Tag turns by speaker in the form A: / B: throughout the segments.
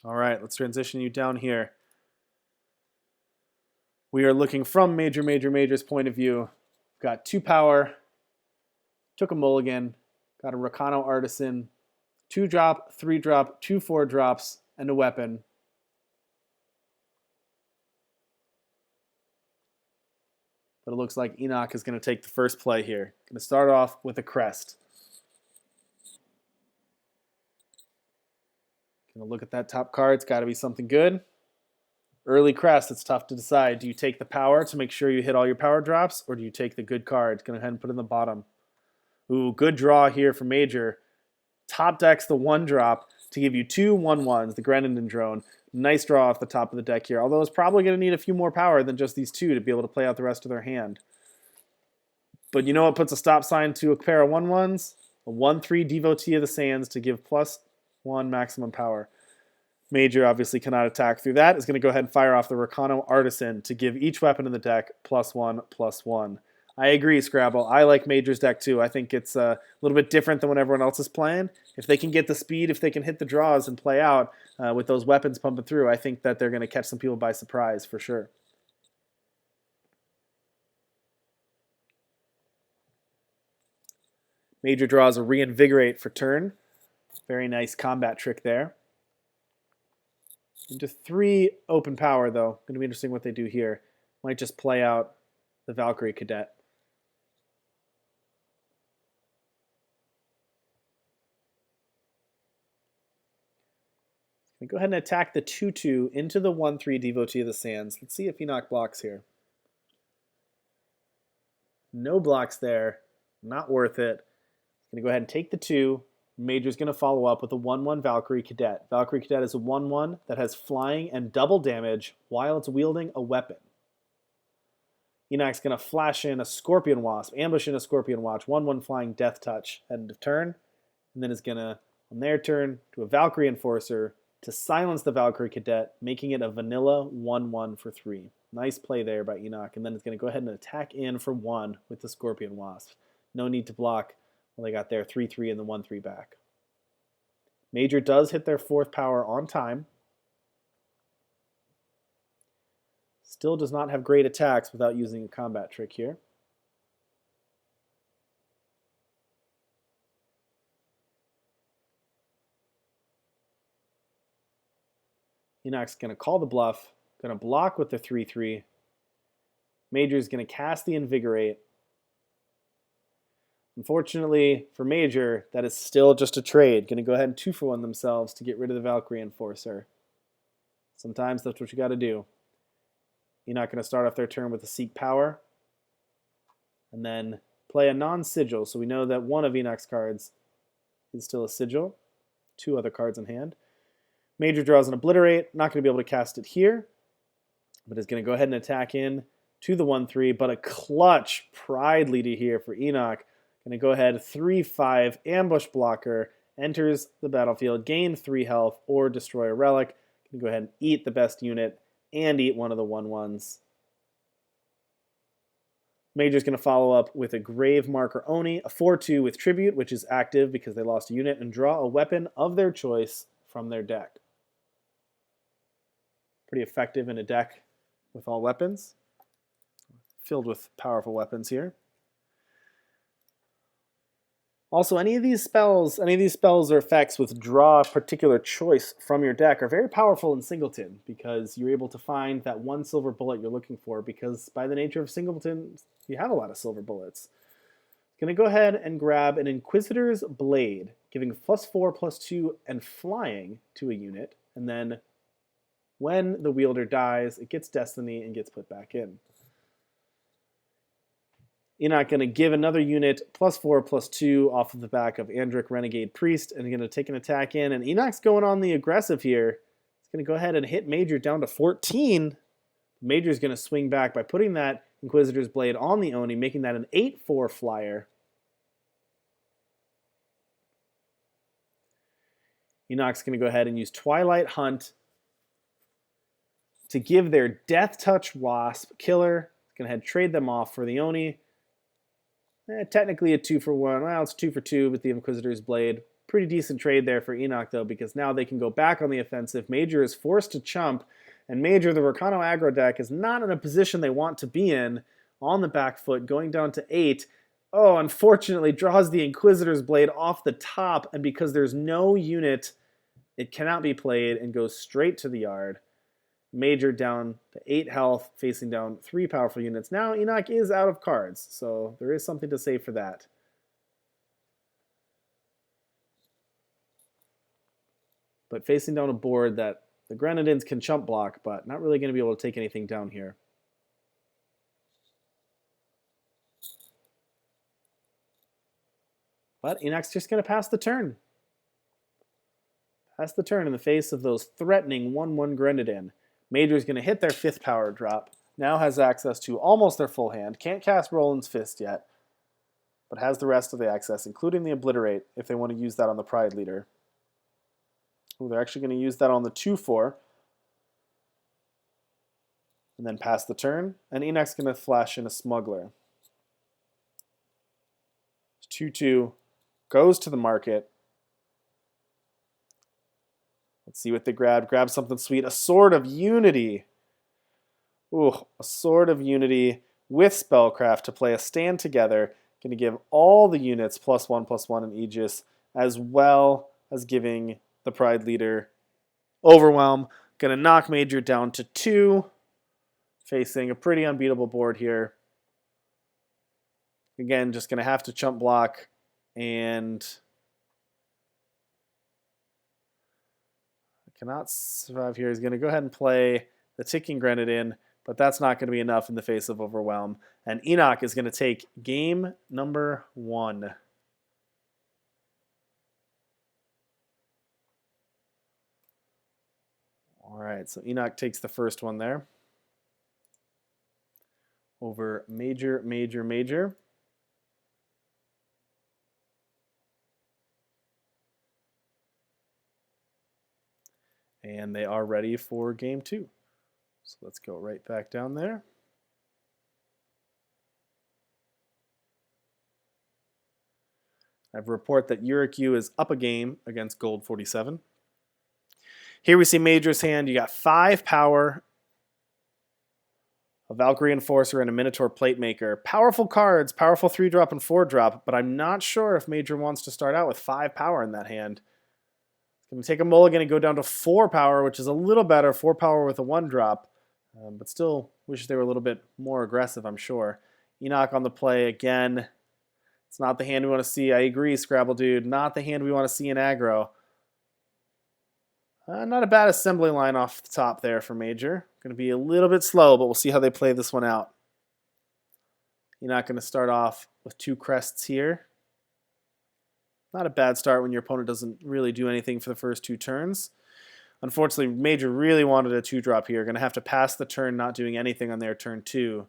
A: All right, let's transition you down here. We are looking from Major's point of view. Got 2 power, took a mulligan, got a Rakano Artisan, 2 drop, 3 drop, 2 4 drops, and a weapon. But it looks like Enoch is going to take the first play here. Going to start off with a crest. Going to look at that top card. It's got to be something good. Early crest, it's tough to decide. Do you take the power to make sure you hit all your power drops, or do you take the good card? Going to go ahead and put it in the bottom. Ooh, good draw here for Major. Top decks the 1 drop to give you 2 1/1s, the Grenadin drone. Nice draw off the top of the deck here, although it's probably going to need a few more power than just these 2 to be able to play out the rest of their hand. But you know what puts a stop sign to a pair of 1/1s? A 1/3 Devotee of the Sands to give +1 maximum power. Major obviously cannot attack through that. Is going to go ahead and fire off the Rakano Artisan to give each weapon in the deck +1/+1. I agree, Scrabble. I like Major's deck too. I think it's a little bit different than when everyone else is playing. If they can get the speed, if they can hit the draws and play out with those weapons pumping through, I think that they're going to catch some people by surprise for sure. Major draws a Reinvigorate for turn. Very nice combat trick there. Into 3 open power, though. Going to be interesting what they do here. Might just play out the Valkyrie Cadet. Go ahead and attack the 2/2 into the 1/3 Devotee of the Sands. Let's see if Enoch blocks here. No blocks there. Not worth it. Going to go ahead and take the 2. Major's going to follow up with a 1/1 Valkyrie Cadet. Valkyrie Cadet is a 1/1 that has flying and double damage while it's wielding a weapon. Enoch's going to flash in a Scorpion Wasp, ambush in a Scorpion Watch, 1/1 flying Death Touch end of turn, and then is going to, on their turn, do a Valkyrie Enforcer to silence the Valkyrie Cadet, making it a vanilla 1/1 for 3. Nice play there by Enoch, and then it's going to go ahead and attack in for 1 with the Scorpion Wasp. No need to block. Well, they got their 3/3 and the 1/3 back. Major does hit their 4th power on time. Still does not have great attacks without using a combat trick here. Enoch's going to call the bluff, going to block with the 3/3. Major's going to cast the Invigorate. Unfortunately for Major, that is still just a trade. Going to go ahead and 2-for-1 themselves to get rid of the Valkyrie Enforcer. Sometimes that's what you got to do. Enoch going to start off their turn with a Seek Power. And then play a non-sigil. So we know that one of Enoch's cards is still a sigil. 2 other cards in hand. Major draws an Obliterate. Not going to be able to cast it here. But is going to go ahead and attack in to the 1/3. But a clutch Pride Leader here for Enoch. Going to go ahead, 3/5 ambush blocker, enters the battlefield, gain 3 health, or destroy a relic. Going to go ahead and eat the best unit and eat one of the 1/1s. Major's going to follow up with a Grave Marker Oni, a 4/2 with Tribute, which is active because they lost a unit, and draw a weapon of their choice from their deck. Pretty effective in a deck with all weapons. Filled with powerful weapons here. Also, any of these spells or effects with draw a particular choice from your deck are very powerful in Singleton because you're able to find that 1 silver bullet you're looking for because by the nature of Singleton, you have a lot of silver bullets. Going to go ahead and grab an Inquisitor's Blade, giving +4/+2 and flying to a unit, and then when the wielder dies, it gets Destiny and gets put back in. Enoch going to give another unit +4/+2 off of the back of Andric Renegade Priest and going to take an attack in. And Enoch's going on the aggressive here. He's going to go ahead and hit Major down to 14. Major's going to swing back by putting that Inquisitor's Blade on the Oni, making that an 8/4 flyer. Enoch's going to go ahead and use Twilight Hunt to give their Death Touch Wasp killer. He's going to head trade them off for the Oni. Technically a 2-for-1. Well, it's 2-for-2 with the Inquisitor's Blade. Pretty decent trade there for Enoch, though, because now they can go back on the offensive. Major is forced to chump, and Major, the Rakano aggro deck, is not in a position they want to be in on the back foot, going down to 8. Oh, unfortunately, draws the Inquisitor's Blade off the top, and because there's no unit, it cannot be played and goes straight to the yard. Major down to 8 health, facing down 3 powerful units. Now Enoch is out of cards, so there is something to say for that. But facing down a board that the Grenadins can chump block, but not really going to be able to take anything down here. But Enoch's just going to pass the turn. Pass the turn in the face of those threatening 1/1 Grenadin. Major's going to hit their 5th power drop. Now has access to almost their full hand. Can't cast Roland's Fist yet, but has the rest of the access, including the Obliterate, if they want to use that on the Pride Leader. Ooh, they're actually going to use that on the 2/4. And then pass the turn. And Enoch's going to flash in a Smuggler. 2/2. Goes to the market. Let's see what they grab. Grab something sweet. A Sword of Unity. Ooh, a Sword of Unity with Spellcraft to play a stand together. Going to give all the units +1/+1 in Aegis, as well as giving the Pride Leader Overwhelm. Going to knock Major down to 2. Facing a pretty unbeatable board here. Again, just going to have to chump block and cannot survive here. He's going to go ahead and play the Ticking Grenadin, but that's not going to be enough in the face of Overwhelm. And Enoch is going to take game number 1. All right, so Enoch takes the first one there. Over Major, Major, Major. And they are ready for game 2. So let's go right back down there. I have a report that Urikyu is up a game against Gold 47. Here we see Major's hand. You got 5 power, a Valkyrie Enforcer, and a Minotaur Platemaker. Powerful cards, powerful 3-drop and 4-drop, but I'm not sure if Major wants to start out with 5 power in that hand. Going to take a mulligan and go down to 4 power, which is a little better. 4 power with a 1-drop, but still wish they were a little bit more aggressive, I'm sure. Enoch on the play again. It's not the hand we want to see. I agree, Scrabble Dude. Not the hand we want to see in aggro. Not a bad assembly line off the top there for Major. Going to be a little bit slow, but we'll see how they play this one out. Enoch going to start off with 2 crests here. Not a bad start when your opponent doesn't really do anything for the first 2 turns. Unfortunately, Major really wanted a 2-drop here. Going to have to pass the turn, not doing anything on their turn 2.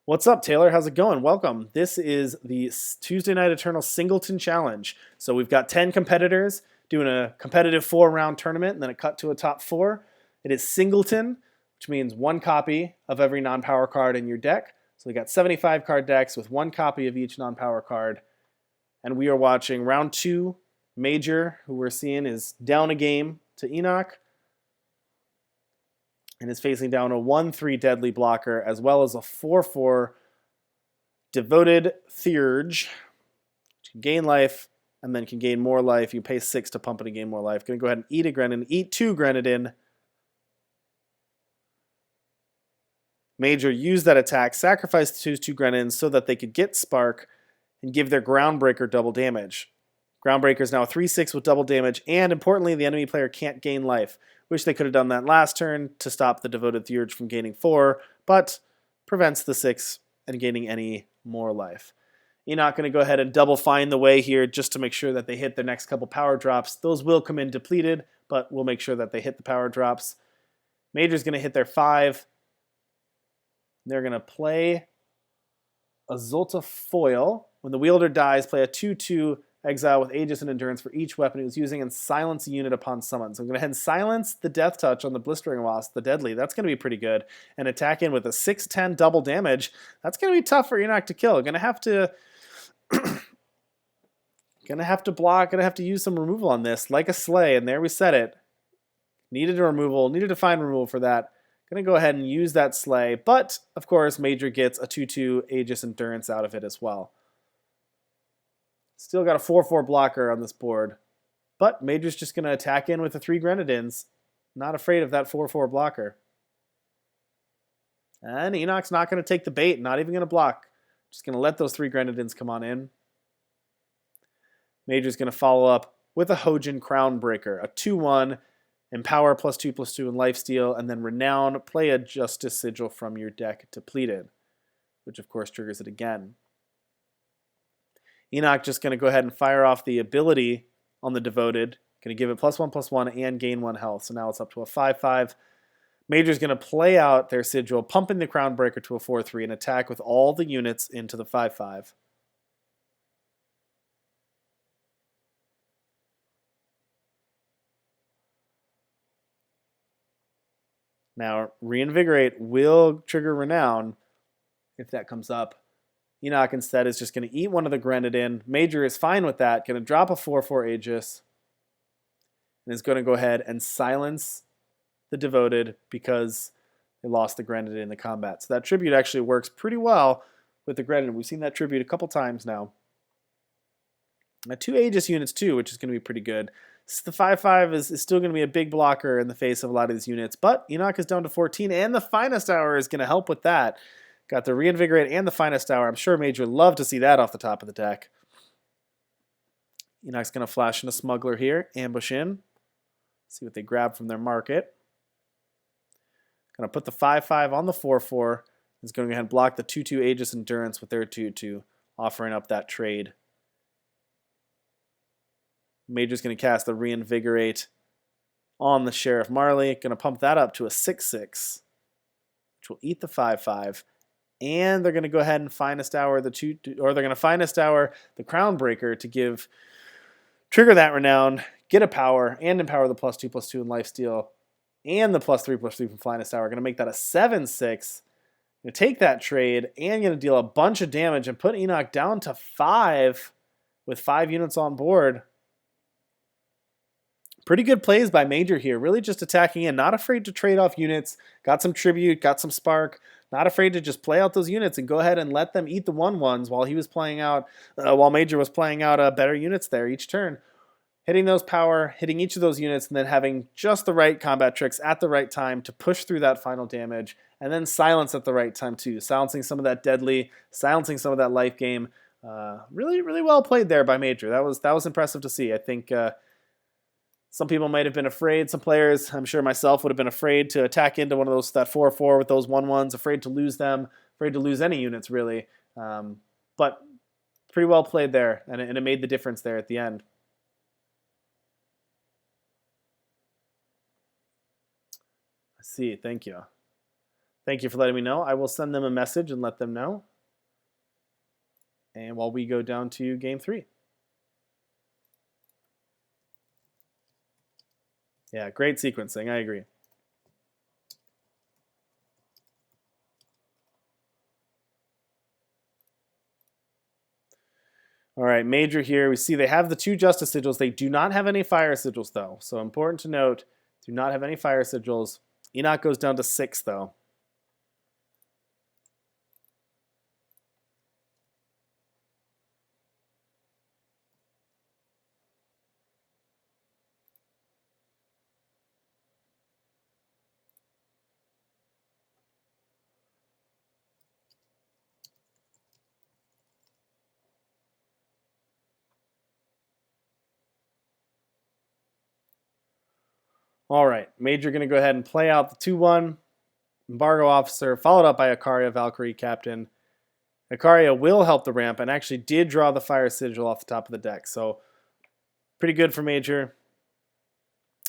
A: What's up, Taylor? How's it going? Welcome. This is the Tuesday Night Eternal Singleton Challenge. So we've got 10 competitors doing a competitive 4-round tournament, and then it cut to a top 4. It is Singleton, which means 1 copy of every non-power card in your deck. So we got 75 card decks with 1 copy of each non-power card. And we are watching round 2. Major, who we're seeing, is down a game to Enoch and is facing down a 1/3 deadly blocker, as well as a 4/4 Devoted Theurge, which can gain life and then can gain more life. You pay 6 to pump it and gain more life. Going to go ahead and eat a Grenadin, eat 2 Grenadin. Major used that attack, sacrificed 2 Grenadins so that they could get Spark and give their Groundbreaker double damage. Groundbreaker is now a 3/6 with double damage, and importantly, the enemy player can't gain life. Wish they could have done that last turn to stop the Devoted Theurge from gaining 4, but prevents the 6 and gaining any more life. Enoch going to go ahead and double find the way here just to make sure that they hit their next couple power drops. Those will come in depleted, but we'll make sure that they hit the power drops. Major's going to hit their 5. They're going to play a Zolta Foil. When the wielder dies, play a 2/2 exile with Aegis and Endurance for each weapon he was using and silence a unit upon summon. So I'm going to go ahead and silence the Death Touch on the Blistering Wasp, the Deadly. That's going to be pretty good. And attack in with a 6/10 double damage. That's going to be tough for Enoch to kill. Going to have to Gonna have to block, gonna have to use some removal on this, like a sleigh, and there we said it. Needed a removal, needed to find removal for that. Gonna go ahead and use that sleigh, but of course Major gets a 2/2 Aegis Endurance out of it as well. Still got a 4/4 blocker on this board, but Major's just gonna attack in with the 3 Grenadins. Not afraid of that 4/4 blocker. And Enoch's not gonna take the bait, not even gonna block. Just gonna let those 3 Grenadins come on in. Major's gonna follow up with a Hojin Crownbreaker, a 2/1. Empower +2/+2 in lifesteal, and then Renown, play a Justice Sigil from your deck depleted, which of course triggers it again. Enoch just going to go ahead and fire off the ability on the Devoted, going to give it +1/+1 and gain 1 health, so now it's up to a 5/5. Major's going to play out their Sigil, pumping the Crownbreaker to a 4/3 and attack with all the units into the 5/5. Now, Reinvigorate will trigger Renown if that comes up. Enoch instead is just going to eat one of the Grenadin. Major is fine with that. Going to drop a 4/4 Aegis. And is going to go ahead and silence the Devoted because they lost the Grenadin in the combat. So that tribute actually works pretty well with the Grenadin. We've seen that tribute a couple times now. 2 Aegis units too, which is going to be pretty good. The 5/5 is still going to be a big blocker in the face of a lot of these units, but Enoch is down to 14, and the Finest Hour is going to help with that. Got the Reinvigorate and the Finest Hour. I'm sure Major would love to see that off the top of the deck. Enoch's going to flash in a Smuggler here, ambush in, see what they grab from their market. Going to put the 5/5 on the 4/4. He's going to go ahead and block the 2/2 Aegis Endurance with their 2/2, offering up that trade. Major's going to cast the Reinvigorate on the Sheriff Marley. Going to pump that up to a 6/6, which will eat the 5/5. And they're going to go ahead and Finest Hour the 2, or they're going to Finest Hour the Crownbreaker to trigger that Renown, get a power, and empower the +2/+2 in lifesteal, and the +3/+3 from Finest Hour. Going to make that a 7/6. Going to take that trade and going to deal a bunch of damage and put Enoch down to 5 with 5 units on board. Pretty good plays by Major here, really just attacking in, not afraid to trade off units, got some tribute, got some spark, not afraid to just play out those units and go ahead and let them eat the 1/1s while he was playing out, while Major was playing out better units there each turn. Hitting those power, hitting each of those units, and then having just the right combat tricks at the right time to push through that final damage, and then silence at the right time too, silencing some of that deadly, silencing some of that life game. Really, really well played there by Major. That was impressive to see. I think some people might have been afraid. Some players, I'm sure myself, would have been afraid to attack into one of those, that 4/4 with those 1/1s, afraid to lose them, afraid to lose any units really. But pretty well played there, and it made the difference there at the end. I see. Thank you. Thank you for letting me know. I will send them a message and let them know. And while we go down to game 3. Yeah, great sequencing. I agree. All right, Major here. We see they have the 2 Justice Sigils. They do not have any Fire Sigils, though. So important to note, do not have any Fire Sigils. Enoch goes down to 6, though. All right, Major going to go ahead and play out the 2/1 Embargo Officer, followed up by Ikaria Valkyrie Captain. Ikaria will help the ramp and actually did draw the Fire Sigil off the top of the deck, so pretty good for Major.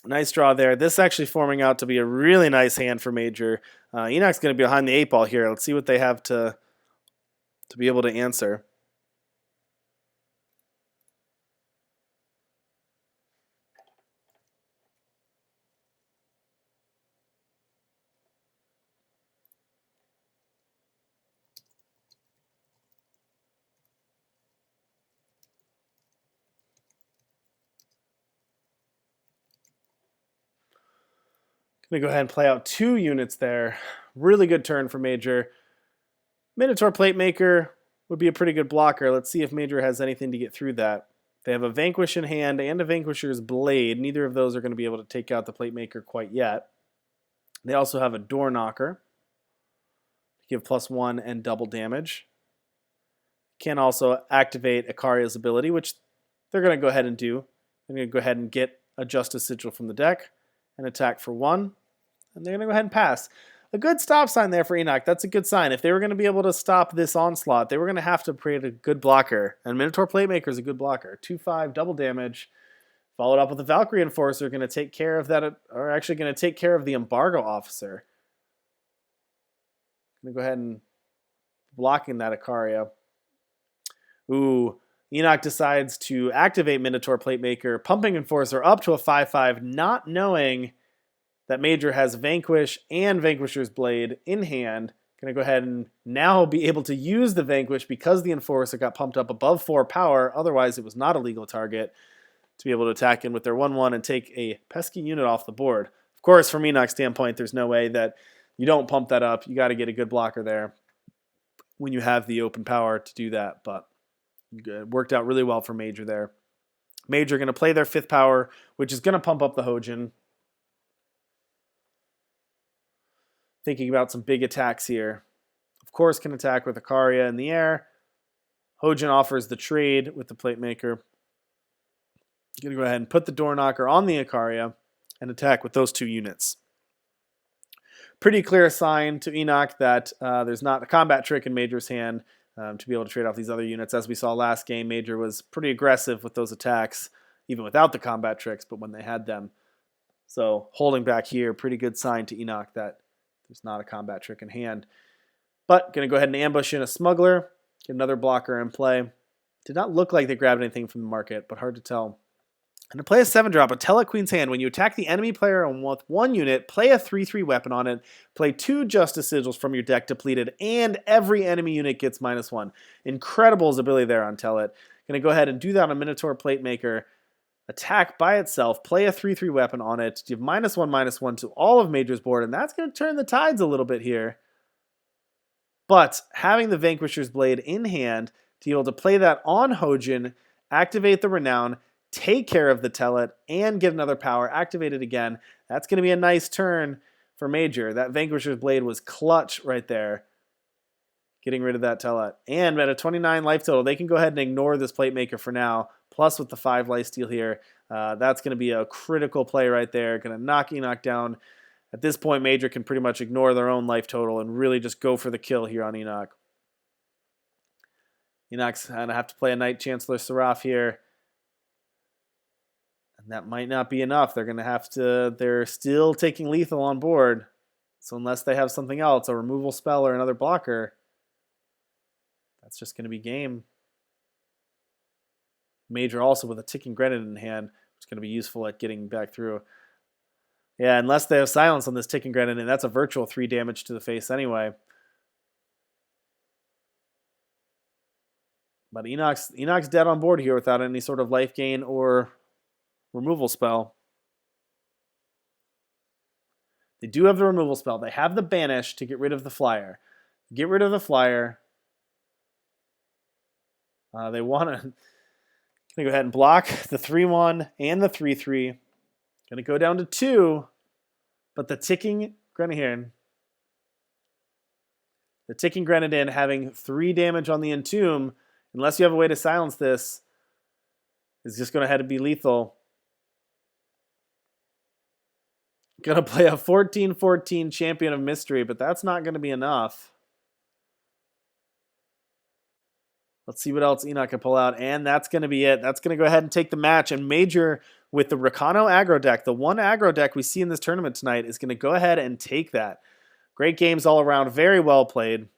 A: Nice draw there. This actually forming out to be a really nice hand for Major. Enoch's going to be behind the 8 ball here. Let's see what they have to be able to answer. Going to go ahead and play out 2 units there. Really good turn for Major. Minotaur Platemaker would be a pretty good blocker. Let's see if Major has anything to get through that. They have a Vanquish in hand and a Vanquisher's Blade. Neither of those are going to be able to take out the Platemaker quite yet. They also have a Door Knocker to give +1 and double damage. Can also activate Ikaria's ability, which they're going to go ahead and do. They're going to go ahead and get a Justice Sigil from the deck and attack for 1. And they're going to go ahead and pass. A good stop sign there for Enoch. That's a good sign. If they were going to be able to stop this onslaught, they were going to have to create a good blocker. And Minotaur Platemaker is a good blocker. 2/5, double damage. Followed up with a Valkyrie Enforcer, going to take care of that, or actually going to take care of the Embargo Officer. Going to go ahead and blocking that Ikaria. Ooh, Enoch decides to activate Minotaur Platemaker, pumping Enforcer up to a 5/5, not knowing that Major has Vanquish and Vanquisher's Blade in hand. Going to go ahead and now be able to use the Vanquish because the Enforcer got pumped up above 4 power. Otherwise, it was not a legal target to be able to attack in with their 1/1 and take a pesky unit off the board. Of course, from Enoch's standpoint, there's no way that you don't pump that up. You got to get a good blocker there when you have the open power to do that. But it worked out really well for Major there. Major going to play their 5th power, which is going to pump up the Hojin. Thinking about some big attacks here. Of course, can attack with Ikaria in the air. Hojin offers the trade with the Platemaker. Going to go ahead and put the Door Knocker on the Ikaria and attack with those 2 units. Pretty clear sign to Enoch that there's not a combat trick in Major's hand to be able to trade off these other units. As we saw last game, Major was pretty aggressive with those attacks, even without the combat tricks, but when they had them. So holding back here, pretty good sign to Enoch that there's not a combat trick in hand. But going to go ahead and ambush in a Smuggler. Get another blocker in play. Did not look like they grabbed anything from the market, but hard to tell. And to play a 7-drop, a Tell at Queen's Hand. When you attack the enemy player with 1 unit, play a 3/3 weapon on it, play 2 Justice Sigils from your deck depleted, and every enemy unit gets -1. Incredible ability there on Tell It. Going to go ahead and do that on Minotaur Platemaker. Attack by itself, play a 3/3 weapon on it, give -1/-1 to all of Major's board, and that's going to turn the tides a little bit here. But having the Vanquisher's Blade in hand to be able to play that on Hojin, activate the Renown, take care of the Tellet, and get another power, activate it again, that's going to be a nice turn for Major. That Vanquisher's Blade was clutch right there, getting rid of that Tellet. And at a 29 life total, they can go ahead and ignore this Platemaker for now. Plus with the 5 lifesteal here, that's going to be a critical play right there. Going to knock Enoch down. At this point, Major can pretty much ignore their own life total and really just go for the kill here on Enoch. Enoch's going to have to play a Knight Chancellor Seraph here. And that might not be enough. They're going to have to... They're still taking lethal on board. So unless they have something else, a removal spell or another blocker, that's just going to be game. Major also with a ticking grenade in hand, which is going to be useful at getting back through. Yeah, unless they have silence on this ticking grenade, and that's a virtual 3 damage to the face anyway. But Enoch's dead on board here without any sort of life gain or removal spell. They do have the removal spell. They have the banish to get rid of the flyer. Get rid of the flyer. They want to... Going to go ahead and block the 3/1 and the 3/3. Going to go down to 2, but the ticking Grenadier, having 3 damage on the Entomb, unless you have a way to silence this, is just going to have to be lethal. Going to play a 14/14 Champion of Mystery, but that's not going to be enough. Let's see what else Enoch can pull out, and that's going to be it. That's going to go ahead and take the match, and Major, with the Rakano aggro deck, the one aggro deck we see in this tournament tonight, is going to go ahead and take that. Great games all around, very well played.